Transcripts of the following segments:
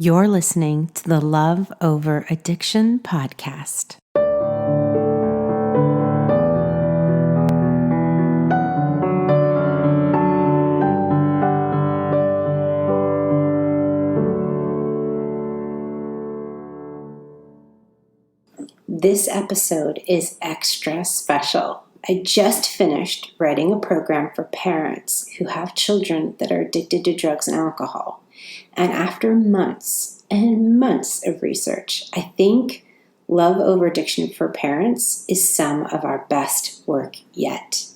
You're listening to the Love Over Addiction podcast. This episode is extra special. I just finished writing a program for parents who have children that are addicted to drugs and alcohol. And after months and months of research, I think Love Over Addiction for Parents is some of our best work yet.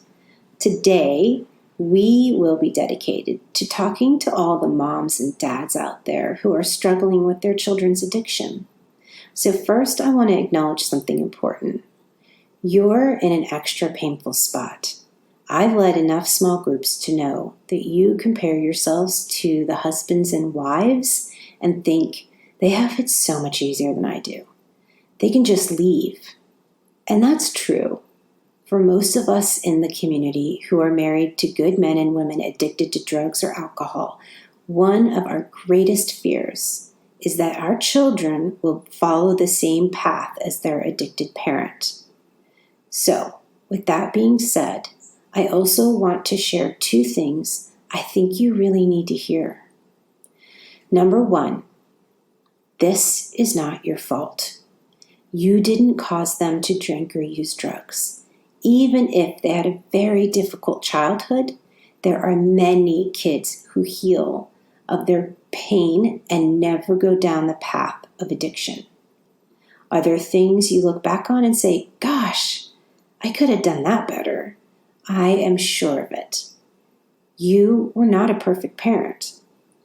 Today, we will be dedicated to talking to all the moms and dads out there who are struggling with their children's addiction. So first, I want to acknowledge something important. You're in an extra painful spot. I've led enough small groups to know that you compare yourselves to the husbands and wives and think they have it so much easier than I do. They can just leave. And that's true. For most of us in the community who are married to good men and women addicted to drugs or alcohol, one of our greatest fears is that our children will follow the same path as their addicted parent. So, with that being said, I also want to share two things I think you really need to hear. Number one, this is not your fault. You didn't cause them to drink or use drugs. Even if they had a very difficult childhood, there are many kids who heal of their pain and never go down the path of addiction. Are there things you look back on and say, gosh, I could have done that better? I am sure of it. You were not a perfect parent,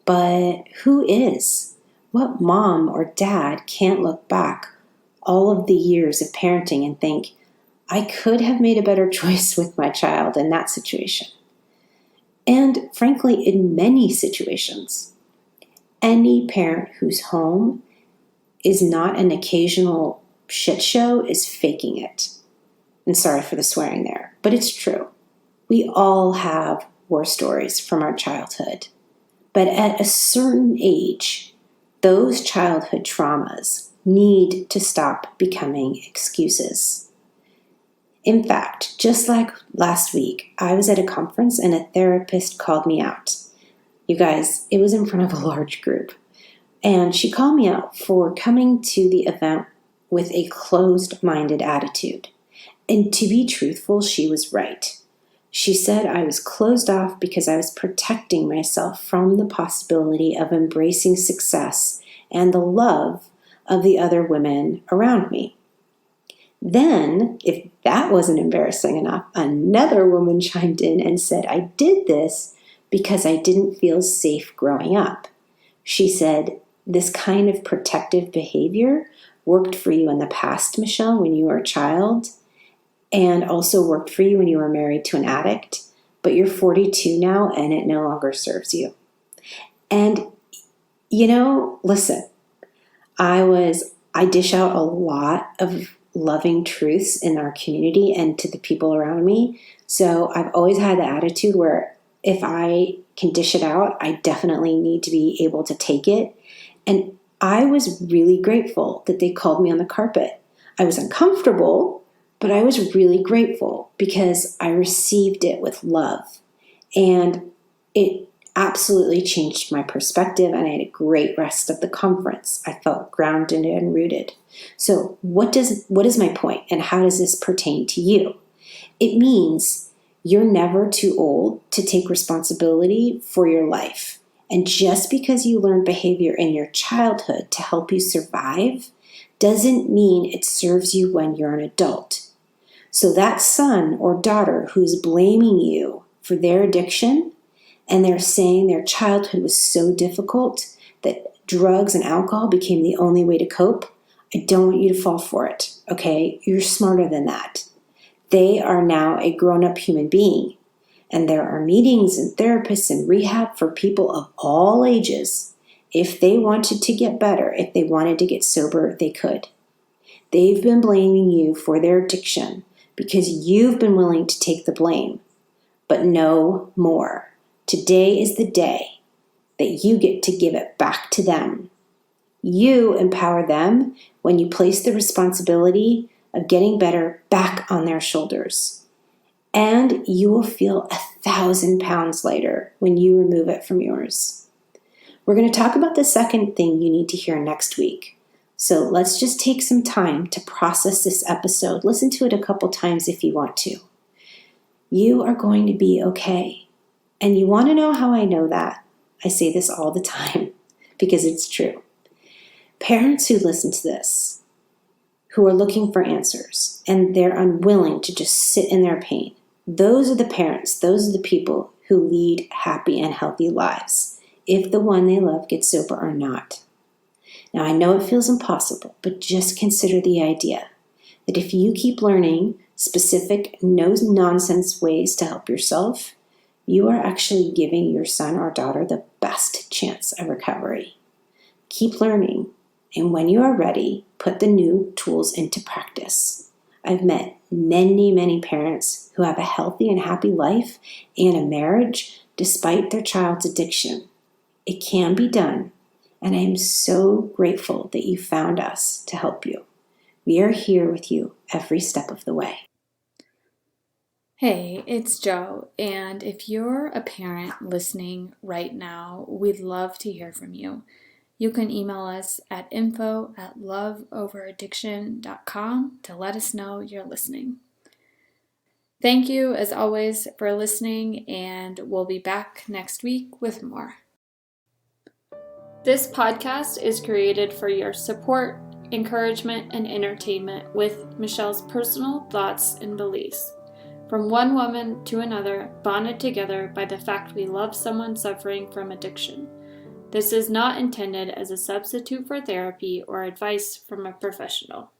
but who is? What mom or dad can't look back all of the years of parenting and think, I could have made a better choice with my child in that situation? And frankly, in many situations, any parent whose home is not an occasional shit show is faking it. And sorry for the swearing there, but it's true. We all have war stories from our childhood. But at a certain age, those childhood traumas need to stop becoming excuses. In fact, just like last week, I was at a conference and a therapist called me out. You guys, it was in front of a large group. And she called me out for coming to the event with a closed-minded attitude. And to be truthful, she was right. She said I was closed off because I was protecting myself from the possibility of embracing success and the love of the other women around me. Then, if that wasn't embarrassing enough, another woman chimed in and said I did this because I didn't feel safe growing up. She said, this kind of protective behavior worked for you in the past, Michelle, when you were a child, and also worked for you when you were married to an addict, but you're 42 now and it no longer serves you. And, listen, I dish out a lot of loving truths in our community and to the people around me. So I've always had the attitude where if I can dish it out, I definitely need to be able to take it. And I was really grateful that they called me on the carpet. I was uncomfortable, but I was really grateful because I received it with love. And it absolutely changed my perspective, and I had a great rest of the conference. I felt grounded and rooted. So what is my point, and how does this pertain to you? It means you're never too old to take responsibility for your life. And just because you learned behavior in your childhood to help you survive doesn't mean it serves you when you're an adult. So that son or daughter who's blaming you for their addiction and they're saying their childhood was so difficult that drugs and alcohol became the only way to cope, I don't want you to fall for it, okay? You're smarter than that. They are now a grown-up human being, and there are meetings and therapists and rehab for people of all ages. If they wanted to get better, if they wanted to get sober, they could. They've been blaming you for their addiction because you've been willing to take the blame. But no more. Today is the day that you get to give it back to them. You empower them when you place the responsibility of getting better back on their shoulders. And you will feel 1,000 pounds lighter when you remove it from yours. We're going to talk about the second thing you need to hear next week. So let's just take some time to process this episode. Listen to it a couple times if you want to. You are going to be okay. And you want to know how I know that? I say this all the time because it's true. Parents who listen to this, who are looking for answers, and they're unwilling to just sit in their pain, those are the parents, those are the people who lead happy and healthy lives, if the one they love gets sober or not. Now, I know it feels impossible, but just consider the idea that if you keep learning specific, no-nonsense ways to help yourself, you are actually giving your son or daughter the best chance of recovery. Keep learning, and when you are ready, put the new tools into practice. I've met many, many parents who have a healthy and happy life and a marriage despite their child's addiction. It can be done, and I am so grateful that you found us to help you. We are here with you every step of the way. Hey, it's Jo, and if you're a parent listening right now, we'd love to hear from you. You can email us at info@loveoveraddiction.com to let us know you're listening. Thank you, as always, for listening, and we'll be back next week with more. This podcast is created for your support, encouragement, and entertainment with Michelle's personal thoughts and beliefs. From one woman to another, bonded together by the fact we love someone suffering from addiction. This is not intended as a substitute for therapy or advice from a professional.